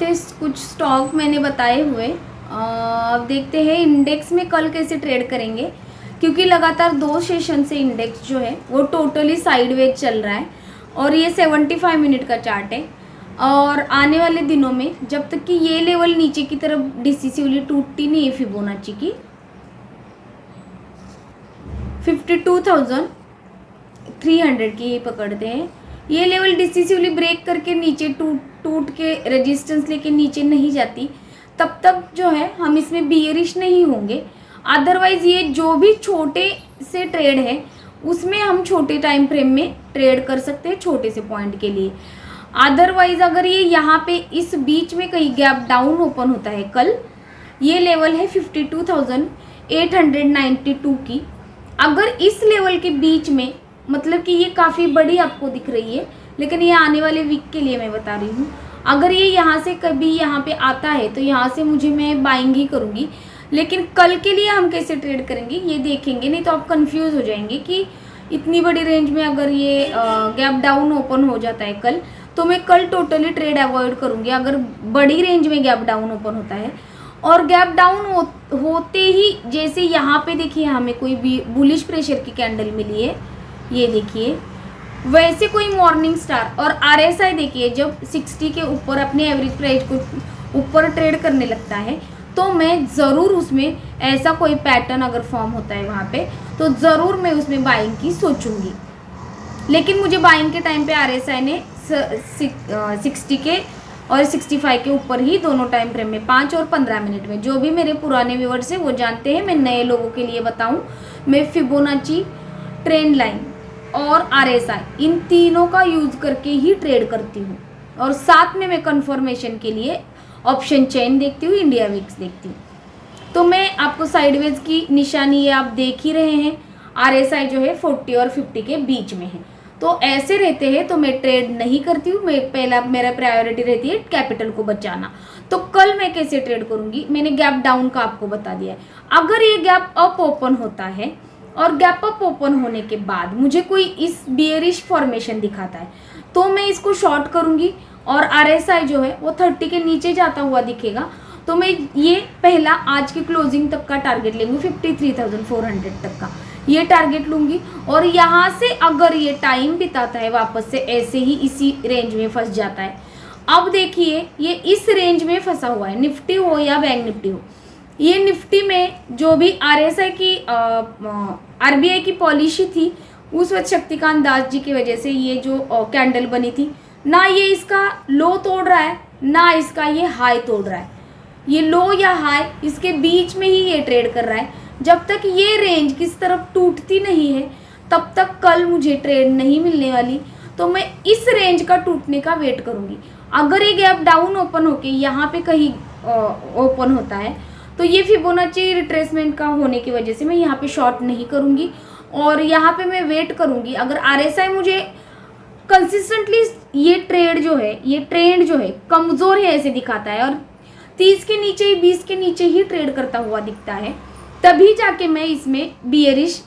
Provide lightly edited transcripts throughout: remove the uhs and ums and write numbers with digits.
थे कुछ स्टॉक मैंने बताए हुए। अब देखते हैं इंडेक्स में कल कैसे ट्रेड करेंगे, क्योंकि लगातार 2 सेशन से इंडेक्स जो है वो टोटली साइडवेज चल रहा है और ये 75 मिनट का चार्ट है। और आने वाले दिनों में जब तक कि ये लेवल नीचे की तरफ डिसिसिवली टूटती नहीं है फिबोनाची की 52,300 की पकड़ते हैं, ये लेवल डिसिसिवली ब्रेक करके नीचे टूट के रेजिस्टेंस लेके नीचे नहीं जाती, तब तक जो है हम इसमें बियरिश नहीं होंगे। अदरवाइज ये जो भी छोटे से ट्रेड है उसमें हम छोटे टाइम फ्रेम में ट्रेड कर सकते हैं छोटे से पॉइंट के लिए। अदरवाइज अगर ये यहाँ पे इस बीच में कहीं गैप डाउन ओपन होता है कल, ये लेवल है 52,892 की, अगर इस लेवल के बीच में, मतलब कि ये काफ़ी बड़ी आपको दिख रही है लेकिन ये आने वाले वीक के लिए मैं बता रही हूँ, अगर ये यहाँ से कभी यहाँ पे आता है तो यहाँ से मैं बाइंग ही करूँगी। लेकिन कल के लिए हम कैसे ट्रेड करेंगे ये देखेंगे, नहीं तो आप कंफ्यूज हो जाएंगे कि इतनी बड़ी रेंज में अगर ये गैप डाउन ओपन हो जाता है कल, तो मैं कल टोटली ट्रेड अवॉइड करूँगी। अगर बड़ी रेंज में गैप डाउन ओपन होता है और गैप डाउन होते ही जैसे यहाँ पे देखिए हमें कोई भी बुलिश प्रेशर की कैंडल मिली है, ये देखिए, वैसे कोई मॉर्निंग स्टार और आरएसआई देखिए जब 60 के ऊपर अपने एवरेज प्राइस को ऊपर ट्रेड करने लगता है तो मैं ज़रूर उसमें ऐसा कोई पैटर्न अगर फॉर्म होता है वहाँ पे तो ज़रूर मैं उसमें बाइंग की सोचूंगी। लेकिन मुझे बाइंग के टाइम पे आरएसआई ने 60 के और 65 के ऊपर ही दोनों टाइम फ्रेम में 5 और 15 मिनट में, जो भी मेरे पुराने व्यूअर्स हैं वो जानते हैं, मैं नए लोगों के लिए बताऊं, मैं फिबोनाची, ट्रेंड लाइन और आरएसआई इन तीनों का यूज़ करके ही ट्रेड करती हूँ। और साथ में मैं कंफर्मेशन के लिए ऑप्शन चेन देखती हूँ, इंडिया विक्स देखती हूँ। तो मैं आपको साइडवेज की निशानी ये आप देख ही रहे हैं, आरएसआई जो है 40 और 50 के बीच में है। तो ऐसे रहते हैं तो मैं ट्रेड नहीं करती हूँ, मैं पहला मेरा प्रायोरिटी रहती है कैपिटल को बचाना। तो कल मैं कैसे ट्रेड करूँगी, मैंने गैप डाउन का आपको बता दिया है। अगर ये गैप अप ओपन होता है और गैप अप ओपन होने के बाद मुझे कोई इस बियरिश फॉर्मेशन दिखाता है तो मैं इसको शॉर्ट करूँगी और आरएसआई जो है वो 30 के नीचे जाता हुआ दिखेगा तो मैं ये पहला आज की क्लोजिंग तक का टारगेट लेंगी, 53,400 तक का ये टारगेट लूँगी। और यहाँ से अगर ये टाइम बिताता है वापस से ऐसे ही इसी रेंज में फंस जाता है, अब देखिए ये इस रेंज में फंसा हुआ है, निफ्टी हो या बैंक निफ्टी हो। ये निफ्टी में जो भी आरएसआई की आरबीआई की पॉलिसी थी उस वक्त शक्तिकांत दास जी की वजह से ये जो कैंडल बनी थी, ना ये इसका लो तोड़ रहा है ना इसका ये हाई तोड़ रहा है, ये लो या हाई इसके बीच में ही ये ट्रेड कर रहा है। जब तक ये रेंज किस तरफ टूटती नहीं है तब तक कल मुझे ट्रेड नहीं मिलने वाली, तो मैं इस रेंज का टूटने का वेट करूँगी। अगर ये गैप डाउन ओपन होके यहाँ पे कहीं ओपन होता है तो ये फिबोनाची रिट्रेसमेंट का होने की वजह से मैं यहाँ पे शॉर्ट नहीं करूँगी और यहाँ पे मैं वेट करूँगी। अगर आरएसआई मुझे कंसिस्टेंटली ये ट्रेंड जो है कमज़ोर है ऐसे दिखाता है और 30 के नीचे ही 20 के नीचे ही ट्रेड करता हुआ दिखता है, तभी जाके मैं इसमें बियरिश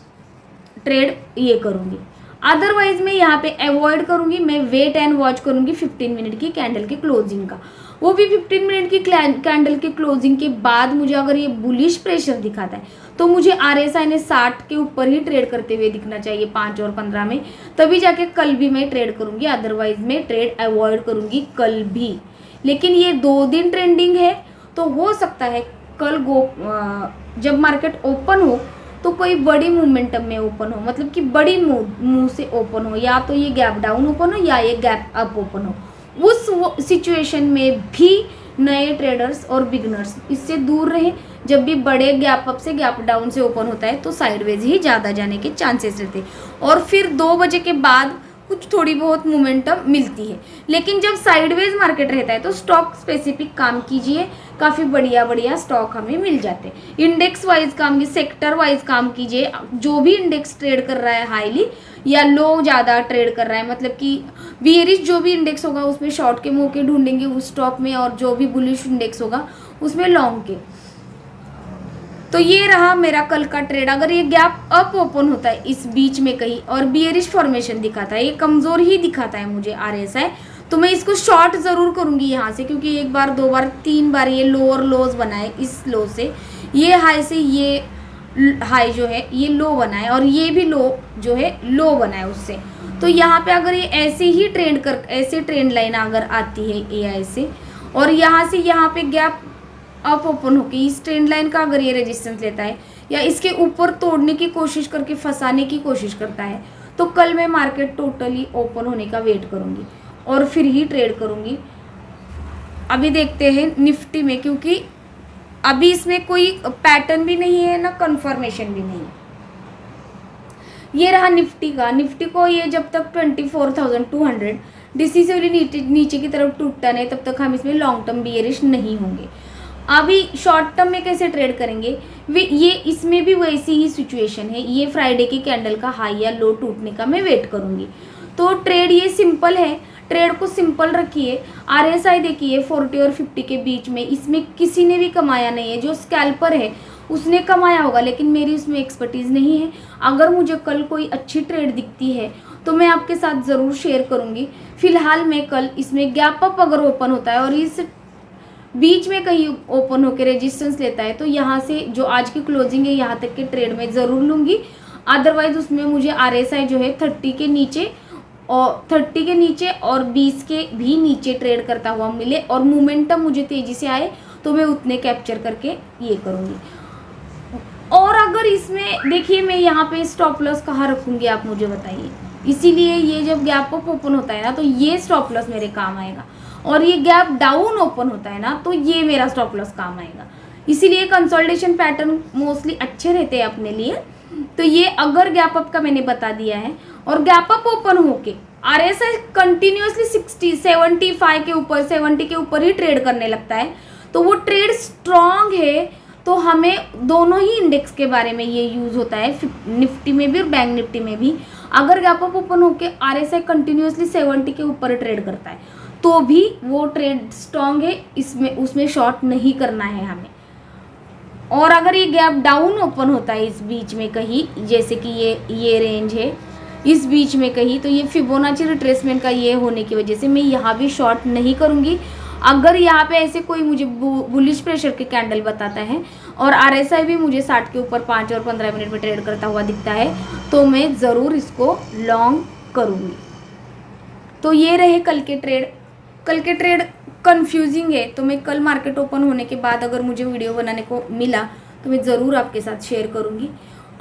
ट्रेड ये करूँगी। अदरवाइज मैं यहाँ पे अवॉइड करूँगी, मैं वेट एंड वॉच करूँगी 15 मिनट की कैंडल के क्लोजिंग का। वो भी 15 मिनट की कैंडल के क्लोजिंग के बाद मुझे अगर ये बुलिश प्रेशर दिखाता है तो मुझे आरएसआई ने 60 के ऊपर ही ट्रेड करते हुए दिखना चाहिए 5 और 15 में, तभी जाके कल भी मैं ट्रेड करूँगी। अदरवाइज मैं ट्रेड अवॉइड करूँगी कल भी। लेकिन ये 2 दिन ट्रेंडिंग है तो हो सकता है कल जब मार्केट ओपन हो तो कोई बड़ी मोमेंटम में ओपन हो, मतलब कि बड़ी मूव से ओपन हो, या तो ये गैप डाउन ओपन हो या ये गैप अप ओपन हो। उस सिचुएशन में भी नए ट्रेडर्स और बिगनर्स इससे दूर रहें। जब भी बड़े गैप अप से गैप डाउन से ओपन होता है तो साइडवेज ही ज़्यादा जाने के चांसेस रहते हैं और फिर 2 बजे के बाद कुछ थोड़ी बहुत मोमेंटम मिलती है। लेकिन जब साइडवेज मार्केट रहता है तो स्टॉक स्पेसिफिक काम कीजिए, काफ़ी बढ़िया स्टॉक हमें मिल जाते हैं। इंडेक्स वाइज काम कीजिए, सेक्टर वाइज काम कीजिए। जो भी इंडेक्स ट्रेड कर रहा है हाईली या लो ज़्यादा ट्रेड कर रहा है, मतलब कि बियरिश जो भी इंडेक्स होगा उसमें शॉर्ट के मौके ढूंढेंगे उस स्टॉक में, और जो भी बुलिश इंडेक्स होगा उसमें लॉन्ग के। तो ये रहा मेरा कल का ट्रेड। अगर ये गैप अप ओपन होता है इस बीच में कहीं और बियरिश फॉर्मेशन दिखाता है, ये कमज़ोर ही दिखाता है मुझे आरएसआई, तो मैं इसको शॉर्ट ज़रूर करूँगी यहाँ से, क्योंकि एक बार, दो बार, तीन बार ये लो और लोज बनाए, इस लो से ये हाई से ये हाई जो है ये लो बनाए, और ये भी लो जो है लो बनाए उससे। तो यहाँ पे अगर ये ऐसे ही ऐसे ट्रेंड लाइन अगर आती है AI से, और यहाँ से यहाँ पे गैप अप ओपन होके इस ट्रेंड लाइन का अगर ये रेजिस्टेंस लेता है या इसके ऊपर तोड़ने की कोशिश करके फंसाने की कोशिश करता है, तो कल मैं मार्केट टोटली ओपन होने का वेट करूँगी और फिर ही ट्रेड करूँगी। अभी देखते हैं निफ्टी में, क्योंकि अभी इसमें कोई पैटर्न भी नहीं है ना कंफर्मेशन भी नहीं है। ये रहा निफ्टी का। निफ्टी को ये जब तक 24,200 डिसिसिवली नीचे की तरफ टूटता नहीं, तब तक हम इसमें लॉन्ग टर्म बियरिश नहीं होंगे। अभी शॉर्ट टर्म में कैसे ट्रेड करेंगे, ये इसमें भी वैसी ही सिचुएशन है। ये फ्राइडे की कैंडल का हाई या लो टूटने का मैं वेट करूँगी। तो ट्रेड ये सिंपल है, ट्रेड को सिंपल रखिए। RSI देखिए 40 और 50 के बीच में, इसमें किसी ने भी कमाया नहीं है। जो स्कैल्पर है उसने कमाया होगा, लेकिन मेरी उसमें एक्सपर्टीज़ नहीं है। अगर मुझे कल कोई अच्छी ट्रेड दिखती है तो मैं आपके साथ ज़रूर शेयर करूँगी। फिलहाल मैं कल इसमें गैप अप अगर ओपन होता है और इस बीच में कहीं ओपन होकर रेजिस्टेंस लेता है, तो यहाँ से जो आज की क्लोजिंग है यहाँ तक के ट्रेड में ज़रूर लूँगी। अदरवाइज़ उसमें मुझे RSI जो है 30 के नीचे और 20 के भी नीचे ट्रेड करता हुआ मिले, और मोमेंटम मुझे तेज़ी से आए तो मैं उतने कैप्चर करके ये करूँगी। और अगर इसमें देखिए, मैं यहाँ पे स्टॉप लॉस कहाँ रखूँगी आप मुझे बताइए। इसीलिए ये जब गैप अप ओपन होता है ना, तो ये स्टॉप लॉस मेरे काम आएगा, और ये गैप डाउन ओपन होता है ना, तो ये मेरा स्टॉप लॉस काम आएगा। इसीलिए कंसोलिडेशन पैटर्न मोस्टली अच्छे रहते हैं अपने लिए। तो ये अगर गैप अप का मैंने बता दिया है और गैप अप ओपन होके RSI कंटिन्यूसली 75 के ऊपर 70 के ऊपर ही ट्रेड करने लगता है, तो वो ट्रेड स्ट्रॉन्ग है। तो हमें दोनों ही इंडेक्स के बारे में ये यूज़ होता है, निफ्टी में भी और बैंक निफ्टी में भी। अगर गैप अप ओपन होके RSI कंटिन्यूसली 70 के ऊपर ट्रेड करता है तो भी वो ट्रेड स्ट्रॉन्ग है, इसमें उसमें शॉर्ट नहीं करना है हमें। और अगर ये गैप डाउन ओपन होता है इस बीच में कहीं, जैसे कि ये रेंज है इस बीच में कहीं, तो ये फिबोनाची रिट्रेसमेंट का ये होने की वजह से मैं यहाँ भी शॉर्ट नहीं करूँगी। अगर यहाँ पे ऐसे कोई मुझे बुलिश प्रेशर के कैंडल बताता है और RSI भी मुझे 60 के ऊपर 5 और 15 मिनट में ट्रेड करता हुआ दिखता है, तो मैं ज़रूर इसको लॉन्ग करूँगी। तो ये रहे कल के ट्रेड। कल के ट्रेड कंफ्यूजिंग है, तो मैं कल मार्केट ओपन होने के बाद अगर मुझे वीडियो बनाने को मिला तो मैं ज़रूर आपके साथ शेयर करूँगी।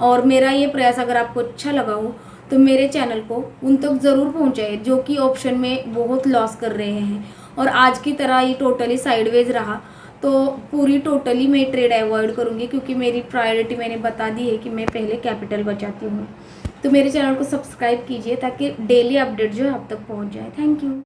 और मेरा ये प्रयास अगर आपको अच्छा लगा हो तो मेरे चैनल को उन तक ज़रूर पहुँचाए जो कि ऑप्शन में बहुत लॉस कर रहे हैं। और आज की तरह ये टोटली साइडवेज रहा तो पूरी टोटली मैं ट्रेड अवॉइड करूँगी, क्योंकि मेरी प्रायोरिटी मैंने बता दी है कि मैं पहले कैपिटल बचाती हूँ। तो मेरे चैनल को सब्सक्राइब कीजिए ताकि डेली अपडेट जो है आप तक पहुँच जाए। Thank you.